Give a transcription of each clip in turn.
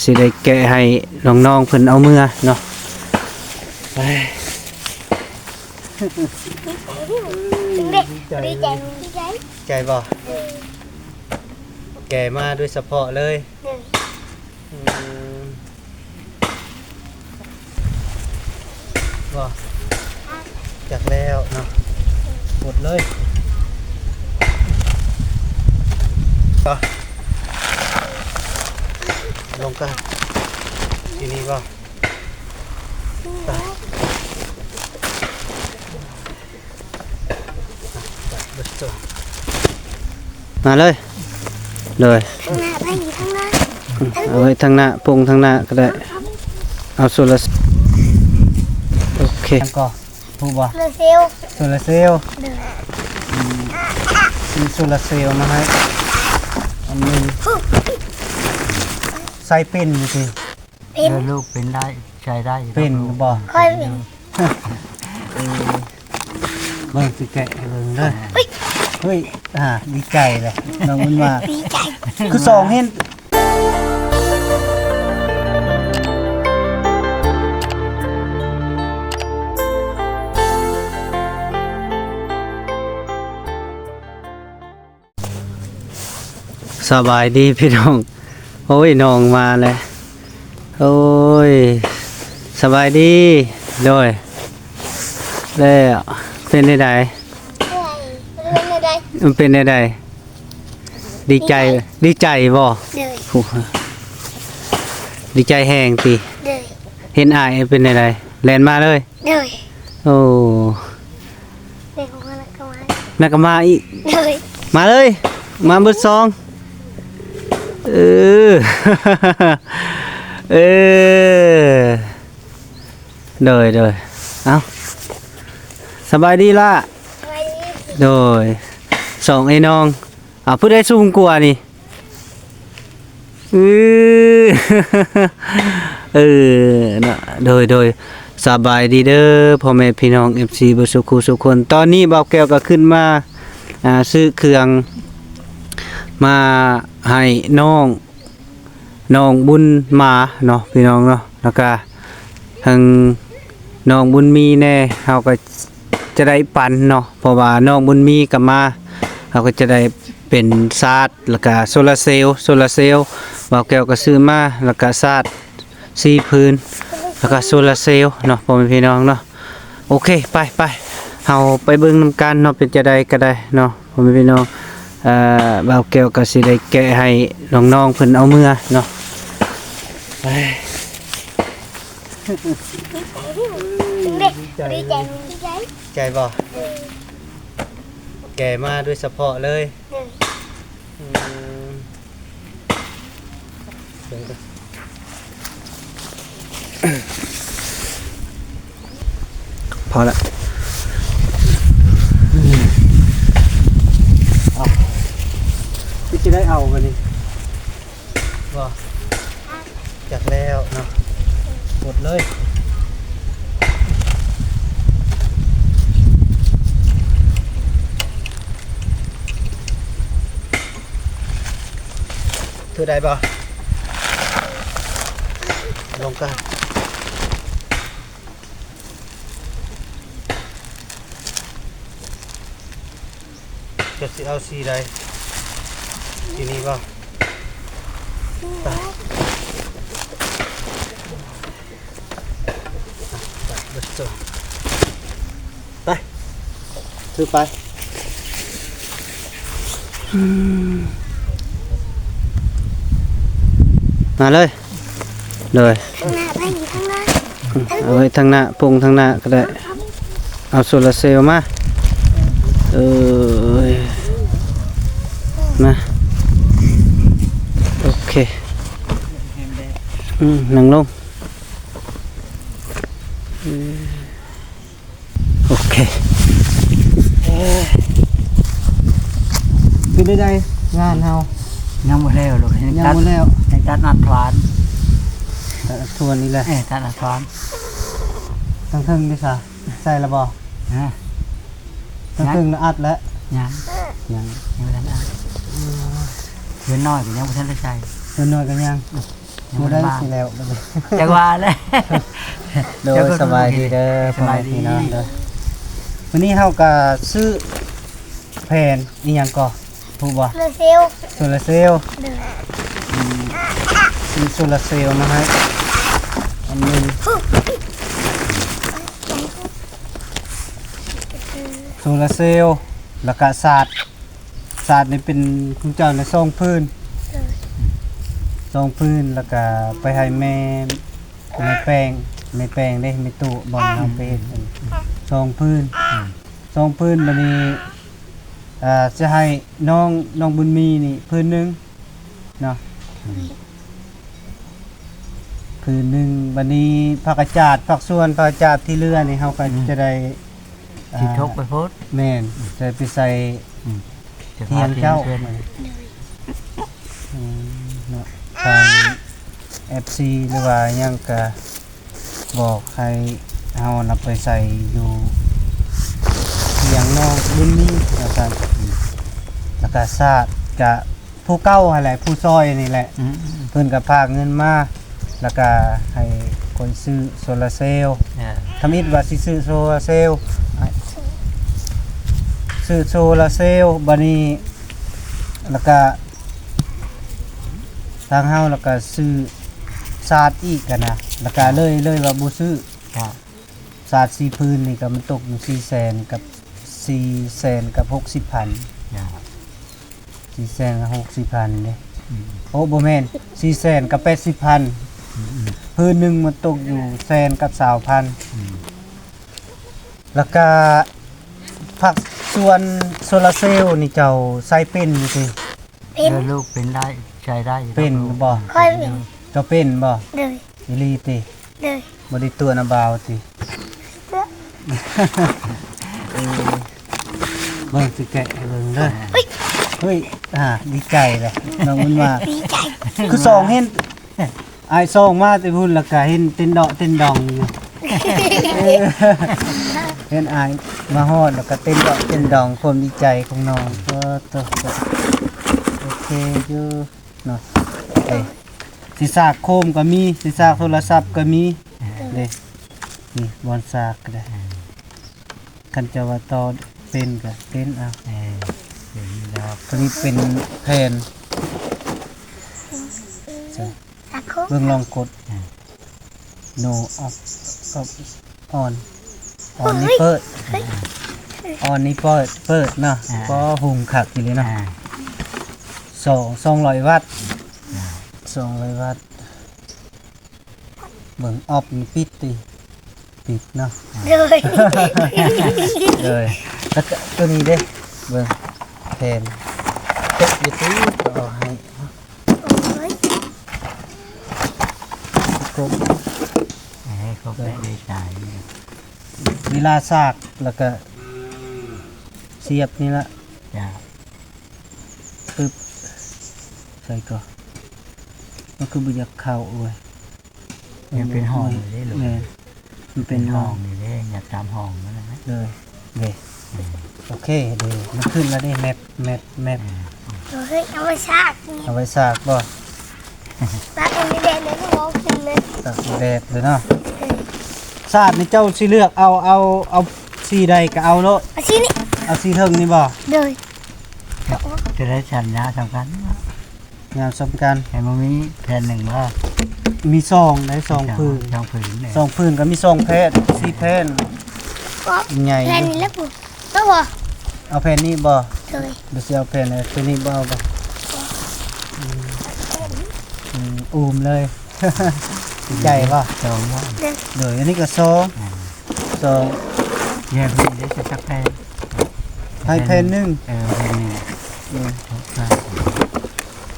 สิได้แกะให้น้องๆเพิ่นเอาเมื่อเนาะไปดีใจใจบ่แกะมาด้วยเฉพาะเลยบ่จักแล้วเนาะหมดเลยต่อลงกันที่นี่บ่มาเลยเลย ข้างหน้าไปอยู่ข้างหน้า เอาไว้ทางหน้าปรุงทางหน้าก็ได้เอาโซลาร์โอเคก็ถูกบ่ เรือเซล โซลาร์เซลล์มีโซลาร์เซลล์มาให้อันนึงใส่เป็นอยู่สิ เป็น ลูกเป็นได้ใช้ได้ เป็นบ่ ค่อยเป็น เบิ่งสิแกะให้เบิ่งเด้อเฮ้ยดีใจเลยน้องมันว่า ดีใจ คือสองเห็นสบายดีพี่น้องโอ้ยน้องมาเลยโอ้ยสบายดีด้วยแล้วเป็นได้ได เรือใด มันเป็นได้ไดดีใจดีใจบ่ เดือย โอ้โหดีใจแห้งติ เดือย เห็นอายเป็นได้ไดแล่นมาเลย เดือย โอ้ เด็กของมันก็มา นักก็มาอีก เดือย มาเลย มาเบิดซองเออ เออเดยเอ้าสบายดีล่ะ ไปดิ โดยสองไอ้น้องผู้ได้สูงกว่านี่เออ เออนะโดยสบายดีเด้อพ่อแม่พี่น้อง FC บ่สุขสุขคนตอนนี้บ่าวแก้วก็ขึ้นมาซื้อเครื่องมาให้น้องบุญมาเนาะพี่น้องเนาะแล้วก็ทางน้องบุญมีแน่เฮาก็จะได้ปันเนาะเพราะว่าน้องบุญมีกลับมาเฮาก็จะได้เป็นซาดแล้วก็โซลาร์เซลล์บ่าวแก้วก็ซื้อมาแล้วก็ซาด4พื้นแล้วก็โซลาร์เซลล์เนาะพ่อแม่พี่น้องเนาะโอเคไปเฮาไปเบิ่งนำกันเนาะเป็นจะได้ก็ได้เนาะพ่อแม่พี่น้องบ่าวแก้วก็สิได้แกะให้น้องๆเพิ่นเอาเมื่อเนาะไป ดีใจ ใจบ่แกะมาด้วยเฉพาะเลย เดือย เดี๋ยวก่อนพอละเอาพี่จะได้เอากันนี่บ่จักแล้วเนาะหมดเลยถือได้บ่ลงกันจะสิเอาสีใดสีนี้บ่ไปเบิดตัวไปถือไปมาเลยเลย ข้างหน้าไปอยู่ข้างหน้า เอาไว้ทางหน้าปรุงทางหน้าก็ได้เอาโซลาร์เซลล์มามาโอเคนั่งลงโอเคเป็นได้งานเฮา ยังหมดแล้วลูก ยังหมดแล้ว ในการอัดทวาน ทวนนี่แหละ การอัดทวาน ทั้งทึ่งดิค่ะใส่ระบอ นะ ทั้งทึ่งอัดแล้ว ยัง ยัง ไม่ทันอัดเพื่อนน้อยก็ยังไม่ทันได้ใช้ เงินน้อยกันยัง บ่ได้สิแล้ว จังหวะเลย โดยสบายดีเด้อ สบายดี พี่น้องเด้อวันนี้เฮาก็ซื้อแผ่นอีหยังก่อถูกบ่ เรือเซลล โซลาร์เซลล์ เดิน ซื้อโซลาร์เซลล์มาให้อันหนึงโซลาร์เซลล์แล้วก็ศาสตร์นี่เป็นคุณเจ้าในซองพื้นซองพื้นแล้วก็ไปให้แม่แป้งได้แม่ตู้บ่อนเอาไปเฮ็ดเป็นซองพื้นบัดนี้จะให้น้องบุญมีนี่พื้นหนึงเนาะพื้นหนึงบัดนี้ผักกระจาดผักส่วนผักกระจาดที่เหลือนี่เฮาก็จะได้ สิทกไปโพด แม่นจะไปใส่ จะ เทียง พา เจ้า เพื่อน เนาะทาง FC หรือว่าหยังก็บอกให้เฮานำไปใส่อยู่เทียงน้องบุญมีแล้วก็แล้วก็ซาดก็ผู้เก่าหั่นแหละผู้ซอยนี่แหละ อืม เพิ่นก็พากเงินมาแล้วก็ให้คนซื้อโซลาร์เซลล์ ทำอิดว่าสิซื้อโซลาร์เซลล์ซื้อโซลาร์เซลล์บัดนี้แล้วก็ทางเฮาแล้วก็ซื้อศาสตร์อีกกันนะแล้วก็เลยว่าบ่ซื้อ ครับ ศาสตร์4พื้นนี่ก็มันตกอยู่400,000กับ400,000กับ60,000 จ้ะ 400,000กับ60,000เด้ อืม โอ้บ่แม่น400,000กับ80,000 อืม พื้นหนึงมันตกอยู่100,000กับ20,000 อืม แล้วก็ผักส่วนโซลาร์เซลล์นี่เจ้าใส่เป็นอยู่สิ เป็น แล้วลูกเป็นได้ใช้ได้อยู่ เป็น ลูก บ่ ค่อยเป็น เจ้าเป็นบ่ เดิน อีหลีติ เดิน บ่ได้ตัวนะบ่าวติเบิ่งสิแกะให้เบิ่งเด้อเฮ้ยดีใจเลยน้องมันว่า ดีใจ คือสองเห็นไอ้ายซองมาแต่พุ่นแล้วก็เห็นเต้นดอกเต้นดองอยู่เห็นอายมาฮอดแล้วก็เต้นดอกเต้นดองความดีใจของน้องก็ตัวโอเคอยู่เนาะเอ้ยสิสากโคมก็มีสิสากโทรศัพท์ก็มีเด้นี่บอนสากก็ได้คันจะว่าต่อเป็นก็เป็นเอา เป็นแล้ว ตัวนี้เป็นแผ่น ตะโค เบิ่งลองกด no off on นี่เปิด on นี่เปิดเนาะก็หุงขักอยู่เลยเนาะ200 วัตต์200 วัตต์เบิ่งออฟนี่ปิดเนาะ เดิน เลยแล้วก็ตัวนี้เด้เบิ่งแผ่นตกอยู่ที่ก็เอาให้ โอ้ย กด ให้เขาไปได้ใช้ เวลาซากแล้วก็เสียบนี่ละ จ้ะ ปึ๊บใส่ก่อนมันคือบ่อยากเข้าเว้ย ยังเป็นห้องอยู่ได้ลูก แม่นมันเป็นห้ ห้ อ อง งอยู่ได้อยากตามห้องนั่นนะ เลยเด้โอเคเด้มันขึ้นแล้วเด้แมป เฮ้ยเอามาชากนี่ เอาไว้ซากบ่ ตาตรงนี้แดงเลยก็บอกขึ้นเลย ตากแดดเลยเนาะซาดนี่เจ้าสิเลือกเอาสีใดก็เอาโลด มาชี้นี่ เอาสีเทิงนี่บ่ เดิน จะได้สัญญาสำคัญ งามสำคัญ ให้มันมีแผ่นหนึ่งว่า มีซองได้ซองพื้น ซองผืนเนี่ย ซองพื้นก็มีซองแพทย์4แผ่น ก็ ใหญ่ แพนนี่แล้วปุ๊บต้องบอก เอาแผ่นนี้บ่ เดิน บ่สิเอาแผ่นไหนตัวนี้บ่เอาบ่อูมเลย ดีใจป่ะ ซองว่า เดิน เดี๋ยวอันนี้ก็ซอง แยกนี่ได้สักแผ่น ให้แผ่นหนึง แผ่นหนึ่ง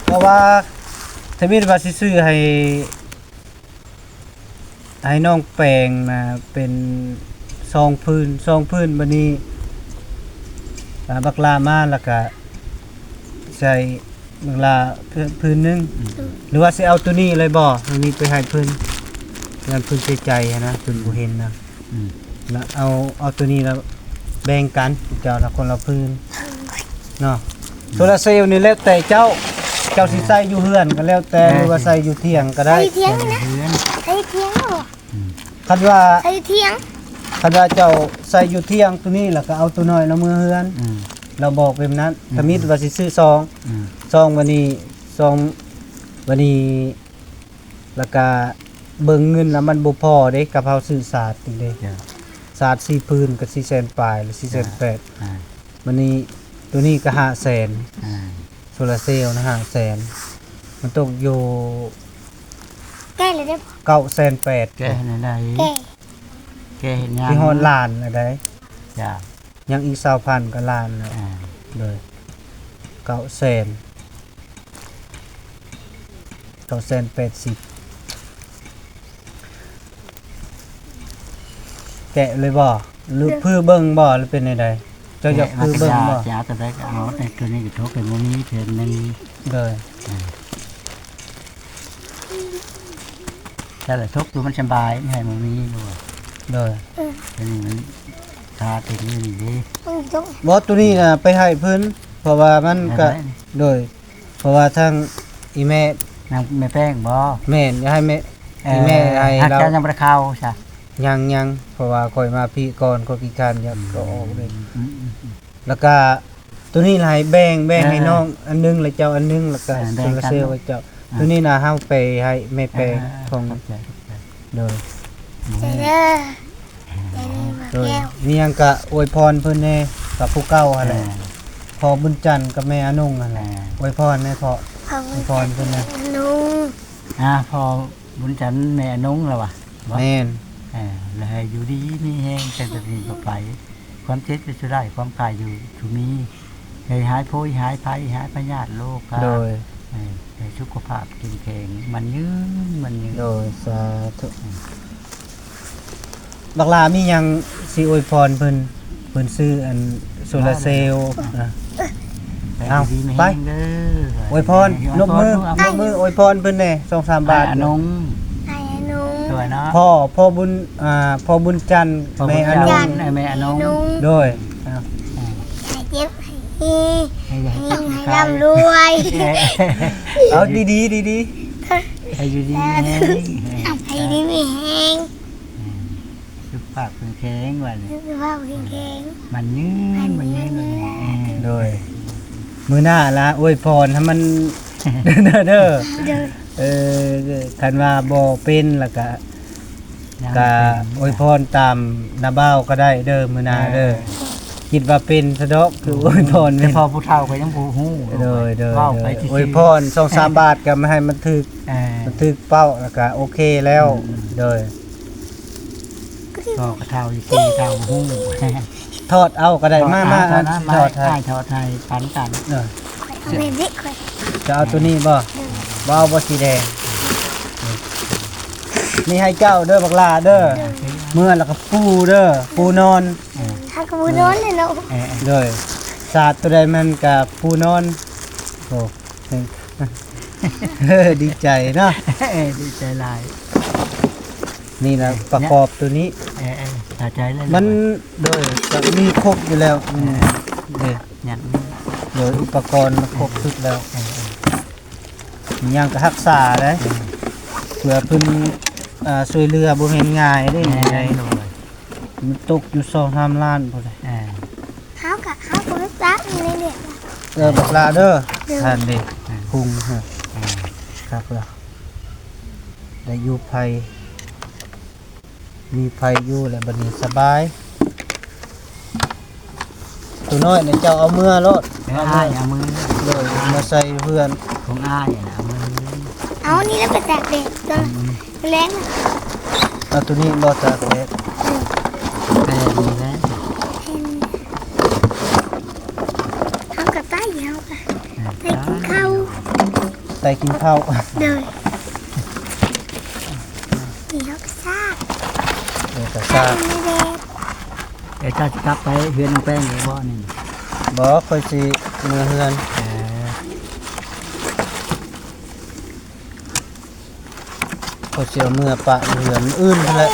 เพราะว่าถ้ามีว่าสิซื้อให้น้องแปลงนะเป็นซองพื้นบัดนี้บักลามาแล้วก็ใส่บักลาพื้นหนึงหรือว่าสิเอาตัวนี้เลยบ่ตัวนี้ไปให้เพิ่นงานเพิ่นใจนะเพิ่นบ่เห็นนะ อืม แล้วเอาตัวนี้แล้วแบ่งกันเจ้าละคนละพื้นเนาะโซลาร์เซลล์นี่แล้วแต่เจ้า เจ้าสิใส่อยู่เฮือนก็แล้วแต่หรือว่าใส่อยู่เที่ยงก็ได้ ใส่เทียงนะ เพื่อน ใส่เทียงเหรอ คันว่า ใส่เทียง เจ้าใส่อยู่เที่ยงตัวนี้แล้วก็เอาตัวน้อยแล้วมือเฮือน เราบอกแบบนั้นถ้ามิดว่าสิซื้อซองซองวันนี้แล้วก็เบิ่งเงินแล้วมันบ่พอเด้กับเฮาซื้อศาสตร์นี่เด้ จ้ะ ศาสตร์4พื้นก็400,000ปลายหรือ4,800 อ่า วันนี้ตัวนี้ก็500,000โซลาร์เซลล์นะ500,000มันตกอยู่ แก้เลยได้ปะ 9,800 แกให้ได้ แก้ แกเห็นยัง ที่ฮอดล้านแล้วได้ จ้ะ ยังอีก20,000ก็ล้านแล้ว อ่า เลย980,000แกะเลยบ่หรือพื้เบิ่งบ่หรือเป็นไดๆเจ้าอยากพื้เบิ่งบ่ จะเอาตัวใดก็เอาแต่ตัวนี้ก็ทุกเป็นมื้อนี้เทื่อนึง เลย แต่ละทุกดูมันสบายไม่ให้มื้อนี้ด้วย เลย ตัวนี้มันทาติดนี่นี่ดิ มึงจุก บ่ตัวนี้น่ะไปให้เพิ่นเพราะว่ามันก็โดยเพราะว่าทางอีแม่ นางแม่แป้งบ่ แม่นอย่าให้แม่อีแม่ให้ หัก เรา จะยังบ่ได้เข้าใช่ ยังเพราะว่าค่อยมาพี่ก่อนก็กี่การอยากก็ออกเลย อืม แล้วก็ตัวนี้ให้แบ่งให้น้องอันนึงแล้วเจ้าอันนึงแล้วก็ แบ่ โซ งกัน ลาร์เซลล์ไว้เจ้าตัวนี้น่ะเฮาไปให้แม่แปลงของ เข้าใจ โดย ใจเด้อใจเด้อมา โดย แก้ว มีหยังก็อวยพรเพิ่นแน่กับผู้เก่าหั่นแหละพอบุญจันทร์กับแม่อนงหั่นแหละอวยพรแม่พอ ขอบ อ คุ วย ณ พรเพิ่นนะ ลุง พอบุญจันทร์แม่นุ้งแล้วว่ะ แม่น แล้วให้อยู่ดีนี่แห้งแต่จะมีต่อไป ความเจ็บจะช่วยได้ความกายอยู่ทุนี้ให้หายโพยหายภัยหายพยาธิโรคครับ โดย ให้สุขภาพแข็งแรงมันยืน โดยสาธุบักลามีหยังสิอวยพรเพิ่นซื้ออันโซลาร์เซลล์นะ เอา ดีไม่ ไป แห้งเด้อ อวยพรนบมืออวยพรเพิ่นแน่2-3 บาท อานง ไอ้นุง สวยเนาะ พ่อบุญจันทร์แม่อนง แม่อนง นุง โดย ให้เจ็บให้ ให้ ให้ ให้ ให้ร่ำรวย เอาดี ให้อยู่ดีแห้ง ให้ดีไม่แห้ง สุขภาพแข็งวัน สุขภาพแข็ง มันยืน โดยมื้อหน้าละอวยพรให้มัน เด้อ ๆเด้อ คันว่าบ่เป็นแล้วก็อวยพรตามนาบ้าวก็ได้เด้อมื้อหน้าเด้อคิดว่าเป็นซะดอกคืออวยพร แต่ แม่น พอผู้เฒ่าก็ยังผู้ฮู้ เด้อ เว้าไปที่ อวยพร2-3 บาทก็ไม่ให้มันถึก มันถึกเป้าแล้วก็โอเคแล้วเด้อ ก็กระเฒ่าอยู่ที่เฒ่าฮู้ ทอดเอาก็ได้มา มา ทอดให้ ทอดให้ปันกัน เด้อ เอาไปดิค่อย จะเอาตัวนี้บ่บ่เอาบ่สีแดงนี่ให้เจ้าเด้อบักลาเด้อเมื่อแล้วก็ปูเด้อปูนอน ถ้ากระบุนนเลยเนาะ เด้อศาสตร์ตัวใดมันก็ปูนอนโอ้ ดีใจเนาะ ดีใจหลาย นี่นะประกอบตัวนี้ ตาใจเลย มันโดยจะมีครบอยู่แล้วเด้อ อย่าง โดยอุปกรณ์มันครบทุกแล้วมีหยังก็รักษาได้เพื่อเพิ่นช่วยเหลือบ่แม่นง่ายเด้ ได้ ได เลย มันตกอยู่2-3 ล้านพุ่นเลย เขากับเขาก็ไม่รักเลยเนี่ย บักลาเด้อท่านเด้พุงฮะครับล่ะได้อยู่ไผมีไผอยู่แล้วบัดนี้สบายตัวน้อยเนี่ยเจ้าเอาเมื่อรถ อ้ายเอามือ เลยมาใส่เพื่อน ของอ้ายเอามือ เอานี่แล้วไปแตกเด็กตัวแรงนะ เอาตัวนี้บ่จากเล็ก แต่ดีแล้ว เขากับใต้เหี่ยวกันใต้กินข้าว ใส่กินข้าว เดินเหี่ยวกระซาก เดี๋ยวก็ ใต้ ซา ไม่แดง ไอ้เจ้าจะกลับไปเฮือนแป้งหรือบ่นี่ บ่ค่อยสิมือเฮือนค่อยสิเอามือปะเฮือนอื่นพุ่นแหละ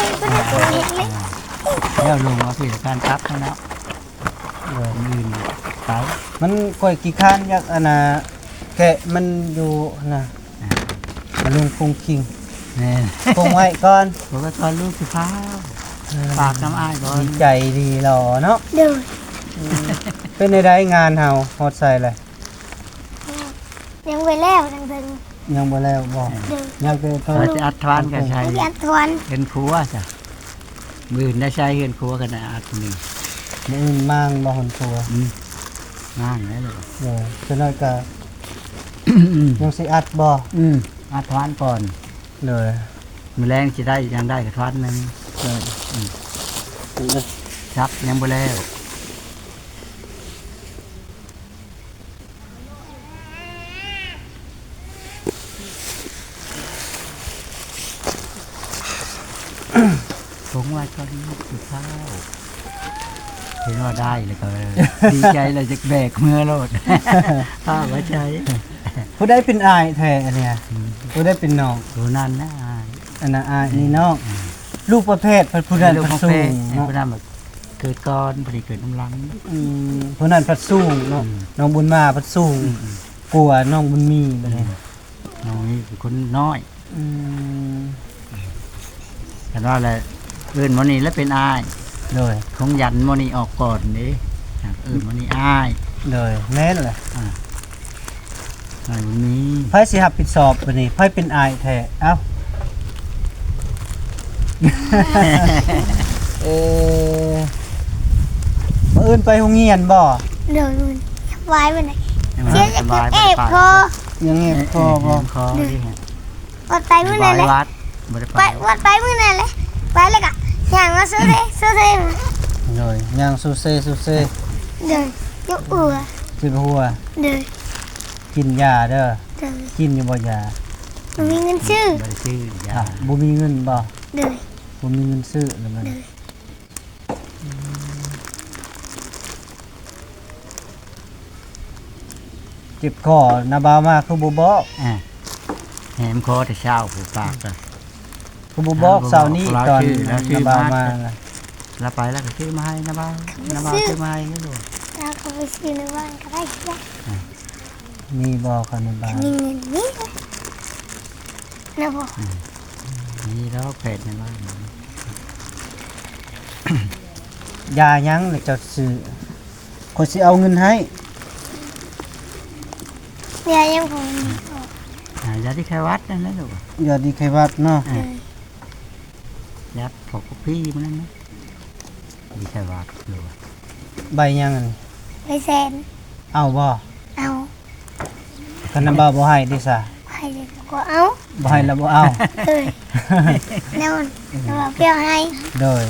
แล้วลงมาที่การทับให้แล้วอื่นไป มันค่อยขี้ค้านอยากอันน่ะ แกะมันอยู่นะมาลุงคงคิง แน่ คงไว้ก่อน ผมก็ตอนลูกสิพาฝากน้ำอ้ายก่อน ดีใจดีหล่อเนาะ เดิน เป็นในได้งานเฮาฮอดใส่เลย ยังไปแล้วทางเดิน ยังบ่แล้วบ่ เดิน ยังเกินเพิ่ เรา น จะอัดทวานกันใช้ ยันทวน เห็นครัวจ้ะมือได้ใช้เห็นครัวกันนะอัดนี่ มื้ออื่นมั่งบ่หนทัว ง่ายเลย เดี๋ยวจะน้อยก็ยังสิอัดบ่ อัดทวานก่อน เลย มือแรงจะได้ยังได้กับทวานหนึง เลย ครับยังบ่แล้วผมว่าตอนนี้คือข้าวเห็นว่าได้เลยก็ ดีใจเลยจะแบกเมื่อโลด ข้าวไว้ใช้ ผู้ใดเป็นอายแท้อันเนี้ยผู้ใดเป็นน้อง ดูนั่นนะ อันน่ะอายนี่น้องลูกประเภทเพิ่นผู้นั้น ลูก เพิ่น ของ สู เป้ ง ไอ้ เนาะ ผู้นั้นแบบเกิดก่อนพอดีเกิดน้ำลัง ผู้นั้นเพิ่นสูงเนาะน้องบุญมาเพิ่นสูงกลัวน้องบุญมีบัดนี้ น้องนี่เป็นคนน้อย อืม แต่ว่าอะไรเอื่นมันนี่แล้วเป็นอาย เลย ของยันมันนี่ออกก่อนนี่เอื่นมันนี่อาย เลยแม่นเลย อะไรวันนี้ ไผสิรับผิดชอบบัดนี้ไผเป็นอายแท้เอ้า เออมื้ออื่นไปโรงเรียนบ่ เดินไว้ไปไหน เชื่อจะ เอฟคอ ยังเงียบพอบ่ คอที่ วัดไป ไป มื้อนั้นเลย วัดบ่ได้ ไป ไป วัดไปมื้อนั้นเลยไปเลยกะอย่างมาซื้อเลยมา เลยย่างซูเซ่ซูเซ่ เดินยกอัว จิบหัว เดิน กินยาเด้อ เดิน กินอยู่บ่ยา มันมีเงินชื่อ บ่ได้ชื่อ อ่ะบ่มีเงินบ่ เดิน บ่มีเงินซื้อแล้วมันเจ็บคอนาบาวมาคือบ่บอก แหมคอแต่เช้าผูปากก็ คือบ่บอกเช้านี้ตอน แล้วชื่ นา อ บาว มา มา แล้วไปแล้วก็ชื่อมาให้นะบ้าวชื่อมาให้นี่ดู เราก็ไปซื้อในบ้านก็ได้จ้ะ มีบ่คันนาบาว มีเงินนี่นะพ่อ นี่แล้วเพจในบ้าน ยายังเลยจะซื้อคนสิเอาเงินให้ เนี่ยยังผม ยาที่ใครวัดนั่นแหละลูก อย่าดีใครวัดเนาะ ยัดพอกับพี่มันนั่นนะที่ใครวัดลูก ใบยังอันนี้ ไปแสน เอาบ่ เอา คันนาบาวบ่ให้ดิซะ ไปเลยก็เอา บ่ให้แล้วบ่เอา เอ้ยนอนเราเปรี้ยวให้ โดย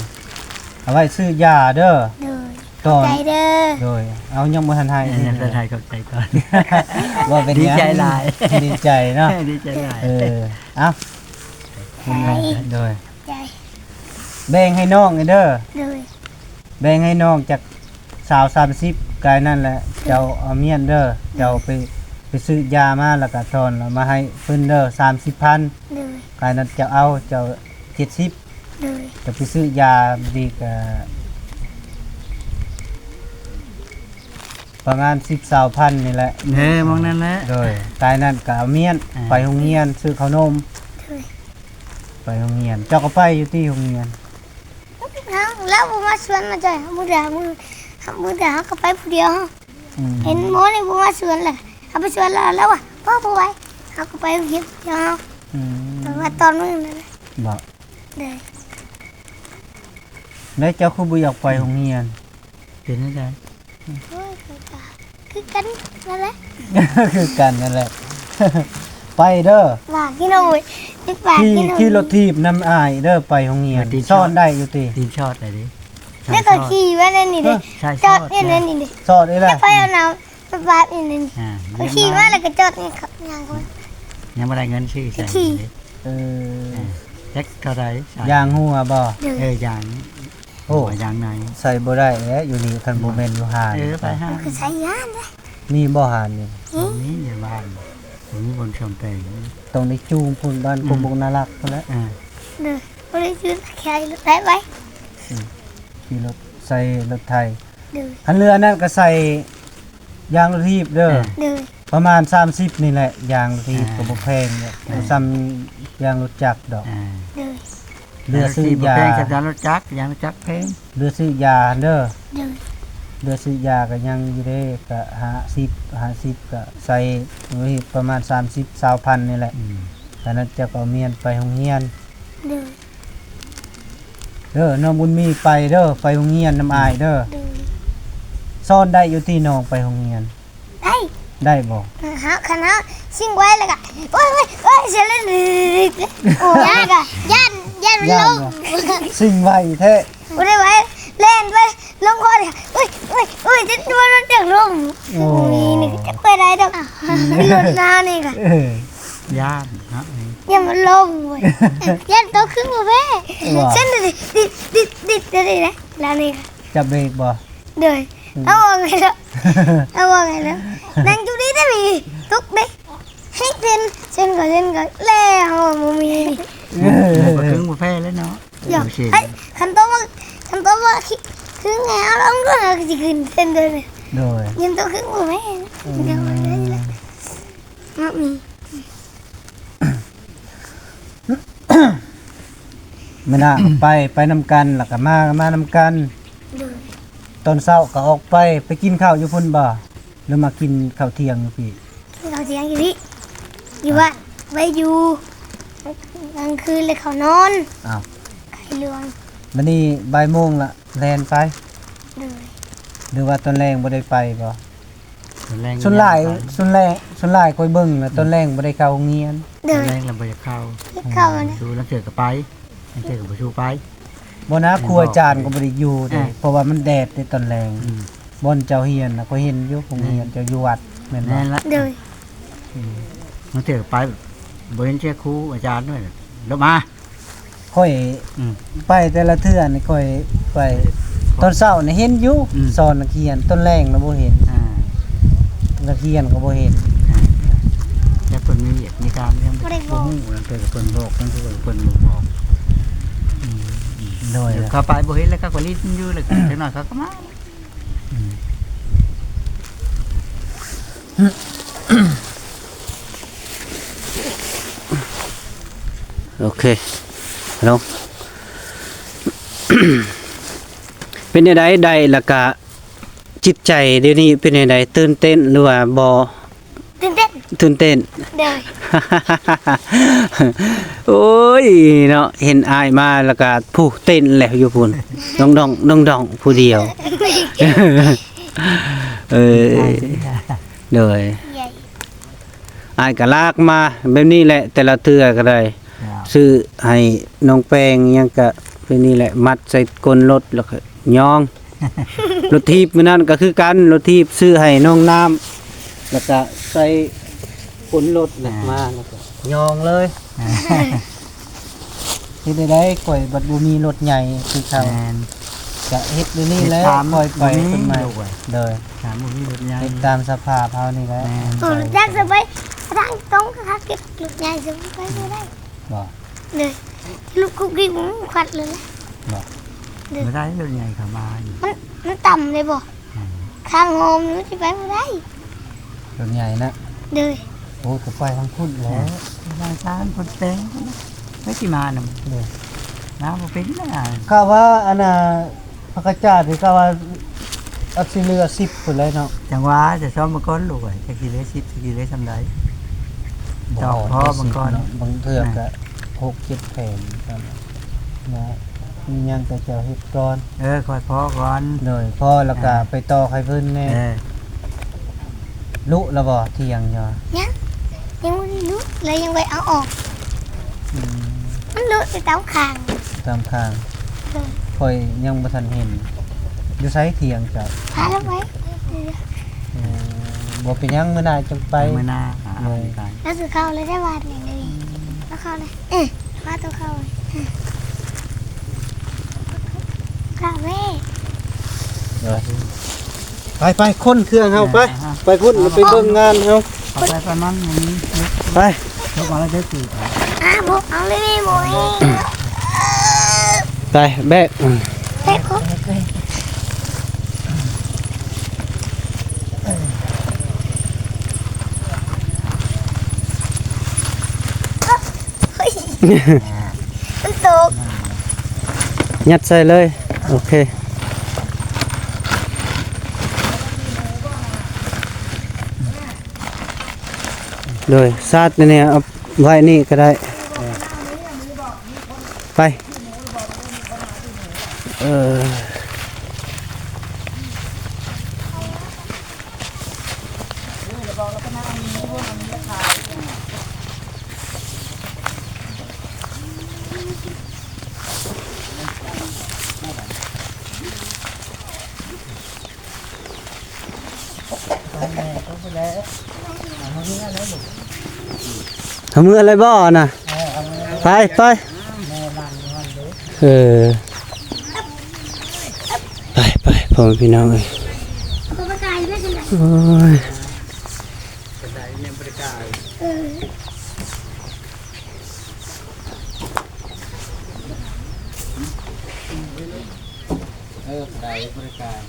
เอาไว้ซื้อยาเด้อ เดิน ก่อน ใจเด้อ โดยเอายังบ่ทันให้ เนี่ยจะไทยกับใจก่อน ว่าเป็น ดีใจ ง หลาย ดีใจเนาะ ดีใจหลาย เออเอา ใจ โดย ใจ แบ่งให้น้องเด้อ เดิน แบ่งให้น้องจากสาว30กายนั่นแหละเจ้าเอาเมียนเด้อเจ้าไปซื้อยามาแล้วก็ทอนแล้วมาให้เพิ่นเด้อ30,000 เดิน กายนั้นเจ้าเอาเจ้า70 เดิน จะไปซื้อยาดีก็ประมาณ10,000นี่แหละ มองนั่นแหละ โดยกายนั้นก็เอาเมียนไปโรงเรียนซื้อขนม เดิน ไปโรงเรียนเจ้าก็ไปอยู่ที่โรงเรียน แล้วผมมาชวนมาจ่อยมือด่ามือด่าเขาไปผู้เดียว อืม เห็นโมนี่ผมมาชวนเลยเขาไปชวนแล้วอ่ะพ่อผู้ไว้เขาก็ไปเก็บยาว อืม แต่ว่าตอนนู้นเลย บอก เดิน แล้วเจ้าคือบ่อยากไปโรงเรียน เป็นยังไง โอ้ยคือกันนั่นแหละ คือกันนั่นแหละ ไปเด้อ ว่ากินเอาไว้ที่ปาก ขี่ กินเอา ขี่รถถีบนำอายเด้อไปโรงเรียนซ่อนได้อยู่ติ ตีนชอดอะไรดิ แล้วก็ขี่ไว้นั่นนี่เลย ใช่ จอดนี่นั่นนี่เลย ซ่อนได้แหละ แล้วไปเอาน้ำไปบาดนี่นี่ก็ขี่มาแล้วก็จอดนี่ครับอย่างคน ยังไม่ได้เงินชื่อใส่ เออ แจ็คเท่าไร ยางหัวบ่ เดิน ยาง โอ้ ยางไหน ใส่บ่ได้แล้วอยู่นี่คันบ่แม่นอยู่หาด ไปห้า คือใช้ยานเลย มีบ่หาดนี่ ตรงนี้อยู่บ้านผมมีบนชมเปง ตรงนี้จูงพุ่นบ้านกบกนารักพุ่นแหล้ว เดินก็เลยซื้อแค่ได้ไว้ ขี่รถใส่รถไทย เดิน คันเรือนั่นก็ใส่ยางรถถีบเด้อ เดิน ประมาณ30นี่แหละยางรถทีบก็บ่แพงเนี่ยซ้ำยางรถจักรดอก เลย เรือซื้อยา แพงกับยางรถจักรยางรถจักรแพง เรือซื้อยาเด้อ เลย เรือซื้อยาก็ยังอยู่เด้ก็50ก็ใส่ไว้ประมาณ30-20,000นี่แหละตอนนั้นเจะก็เอาเมียนไปโรงเรียน เลย เด้อน้องบุญมีไปเด้อไปโรงเรียนน้ำอายเด้อ เลย ซ่อนได้อยู่ที่น้องไปโรงเรียน ได้ ได้บ่ คณะซิ่งไว้แล้วก็โอ้ยเสียเลยโอ้ยากะย่านมันลง สิ่งไวแท้ บ่ได้ไว้เล่นไปลงคอเลยอุ้ยจะตัวมันเดือดลงนี่จะไปได้ดอกรถน้านี่ค่ะ ย่านเนาะ อย่ามันลงเว้ยย่านโตขึ้นบ่แม่เส้นดิดได้นะแล้วนี่ค่ะ จะเบรกบ่ เด้อเอาว่าไงแล้วนั่งอยู่นี่ได้มีทุกเด้ให้เส้นก็แล้วบ่มี บ่ถึงบ่แพ้แล้วเนาะ อย่าคันโตว่าคือไงเอาลงก็สิขึ้นเส้นเด้อเนี่ย โดย ยังโตขึ้นบ่แม่เดี๋ยวเลยมามี มื้อหน้าไปนำกันแล้วก็มานำกัน เด้อ ตอนเช้าก็ออกไปกินข้าวอยู่พุ่นบ่หรือมากินข้าวเที่ยงอยู่พี่ เขาเสียงอยู่นี่อยู่บ้านไปอยู่กลางคืนเลยเขานอน อ้าว ไข่เหลือง มื้อนี้บ่ายโมงละแล่นไป เลย หรือว่าตอนแรงบ่ได้ไปบ่ แรง ส่วนหลายค่อยเบิ่งแล้วตอนแรงบ่ได้เข้าโรงเรียน เดิน แรงลำบากเข้า เข้านะ ดูแล้วเจอกับไปแล้วเจอกับบ่ชูไป บ่นะครูอาจารย์ก็บ่ได้อยู่เด้ อ่า เพราะว่ามันแดดในตอนแรงบ่อนเจ้าเฮียนน่ะก็เห็นอยู่โรงเรียนเจ้าอยู่วัดแม่นบ่ แน่นละ เดิน แล้วเจอกับไปบ่เห็นเจ้าครูอาจารย์ด้วยแล้วมา ค่อย อืม ไปแต่ละเทื่อนี่ค่อยไปตอนเช้านี่เห็นอยู่ อืม สอนนักเรียนตอนแรงน่ะบ่เห็น อ่า นักเรียนก็บ่เห็น แต่เพิ่นมีเหตุมีการเรื่อง ไม่ได้บ บ่ อก ฮู้แล้วเจอกับเพิ่นบอกนั่นคือเพิ่นบ่บอก โดย เดี๋ยวเข้าไปบ่เห็นแล้วก็ลิ้นอยู่แล้วก็จังหน่อยเขาก็มา โอเคลง เป็นจังไดได้แล้วก็จิตใจเดี๋ยวนี้เป็นจังไดตื่นเต้นหรือว่าบ่ ตื่นเต้น ตื่นเต้น เดิน โอ้ยเนาะเห็นอายมาแล้วก็ผู้เต้นแล้วอยู่พุ่นดองผู้เดียว เออเลย ใหญ่ อายก็ลากมาแบบนี้แหละแต่ละเทื่อก็ได้ซื้อให้น้องแป้งยังก็เป็นนี่แหละมัดใส่ก้นรถแล้วก็ย่อง รถทีบมื้อนั้นก็คือกันรถทีบซื้อให้น้องน้ำแล้วก็ใส่ก้นรถน่ะมาแล้วก็ย่องเลย เฮ็ดได้ข่อยบัดบ่มีรถใหญ่คือเขา แม่น จะเฮ็ดอยู่นี่แหล้ว เฮ็ดตาม ค่อยไป บ่มี ขึ้นมา ลูกเว้ย เด้อ ถามบ่มีรถใหญ่ เฮ็ดตามสภาพเฮานี่แหละ แม่น โอ้จักสบายทางตรงก็คักเก็บลูกใหญ่สบายไปไม่ได้ บ่ เลยลูกคุกกี้ผมขวัดเลยนะ บ่ บ่ได้รถใหญ่เข้ามาอยู่ มันต่ำเลยบ่ข้างโฮมนู้นที่ไปไม่ได้ รถใหญ่นะ เลย โอ้ก็ไปทางพุ่นแล้ว ทางการคนแตงไม่สิมานำ เด้อ น้ำบ่เป็นนะ ข้าว่าอันน่ะพระกจาดนี่ก็ว่าเอาสิเรือ10พุ่นเลยเนาะ จังหวะจะซ้อมมาก่อนลูกเอ้ยจักสิเลย10จักสิเลยซำใด ดอกพอบางก้อน บางเทื่อก็6-7แผ่นครับนะมีหยังก็จะเฮ็ดก่อน ค่อยพอก่อน เลยพอแล้วก็ไปต่อให้เพิ่นแน่ ลุแล้วบ่เที่ยงจ้ะ ยังไม่ได้รู้เลยยังไปเอาออกมันรู้แต่เต้าคาง ตามทางค่อยยังบ่ทันเห็นอยู่ไสเที่ยงจ้ะ พาแล้วไว้ บ่เป็นหยังมื้อหน้าจังไป มื้อหน้าเอาไป แล้วสือเข้าเลยได้บาทอย่างนี้แล้วเข้าเลยมาตัวเข้าเลยข้าแม่ ไปคนเครื่องเฮาไปพุ่นไปเบิ่งงานเฮา เอาไปประมาณนี้ ไป ทุกวันแล้วได้ตื่น บอกเอาเลยแม่โมย ไปแบก แม่ครบ มันตก ยัดใส่เลยโอเคโดยซาดเนี่ยเอาไว้นี่ก็ได้ไปทำมืออะไรบ่น่ะไปไปไปพ่อแม่พี่น้องเอ้ย ตัวประกายไม่ใช่ไหม โอ้ย ได้บริการ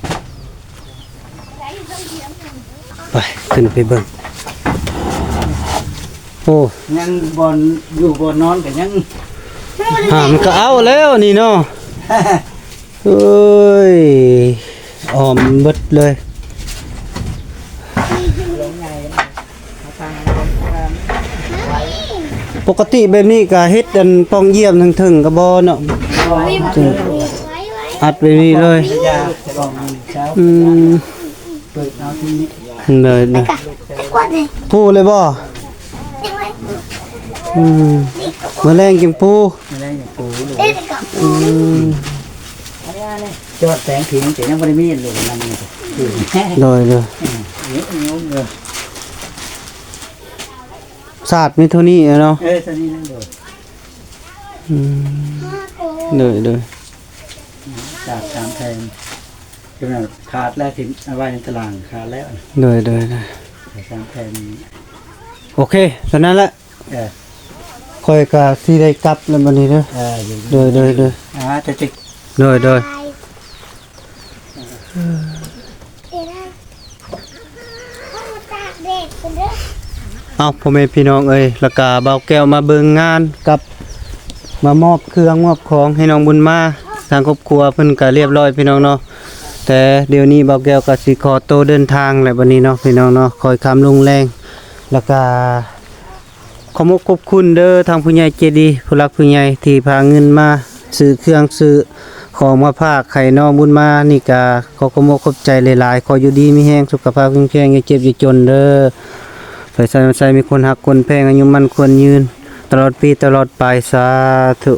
ไปขึ้นไปเบิ่งโอ้ ยังบนอยู่บนนอนกันยัง มันก็เอาแล้วนี่เนาะเอ้ยออมเบิดเลย ลงไงมาทางลงทาง ปกติแบบนี้ก็เฮ็ดอันป้องเยี่ยมทั้งถึงกระบอเนาะ ไว้ไว้ อัดไปนี่เลย ยาจะลองเช้า เปิดเอาที่นี้ เลยนะ กวาดเลย ปูเลยบ่ ยังไง แมลงกินปู ไม่ได้อย่างปูเลย เด็กกับ จอดแสงผิงแต่ยังไม่ได้มีเลยนั่นนี่คือแค่ เลยเลย นิ้วเลย ศาสตร์มีเท่านี้เนาะ ตอนนี้นั่นเลย เลยเลย จากสามแทนจนขาดแล้วถึงเอาไว้ในตารางขาดแล้ว เลยเลยเลย สามแทน โอเคตอนนั้นแหละ เออ ค่อยก็สิได้กลับแล้วบัดนี้เด้อ อยู่ เลยเลยเลย จะจิก เลยเลย เด็กได้ห้องตากเด็กคนเด้อ เอาพ่อแม่พี่น้องเอ้ยแล้วก็เบาแก้วมาเบิ่งงานกับมามอบเครื่องมอบของให้น้องบุญมาทางครอบครัวเพิ่นก็เรียบร้อยพี่น้องเนาะแต่เดี๋ยวนี้เบาแก้วก็สิขอโตวเดินทางแล้วบัดนี้เนาะพี่น้องเนาะคอยคำลงแรงแล้วก็ขอบคุณเด้อทางผู้ใหญ่ใจดีผู้รักผู้ใหญ่ที่พาเงินมาซื้อเครื่องซื้อของมาภาคไข่น้องบุญมานี่ก็ขอบใจหลายๆขออยู่ดีมีแรงสุขภาพแข็งแรงอย่าเจ็บอย่าจนเด้อ ไปใส่มีคนหักคนแพงอายุมันควรยืนตลอดปีตลอดไปสาธุ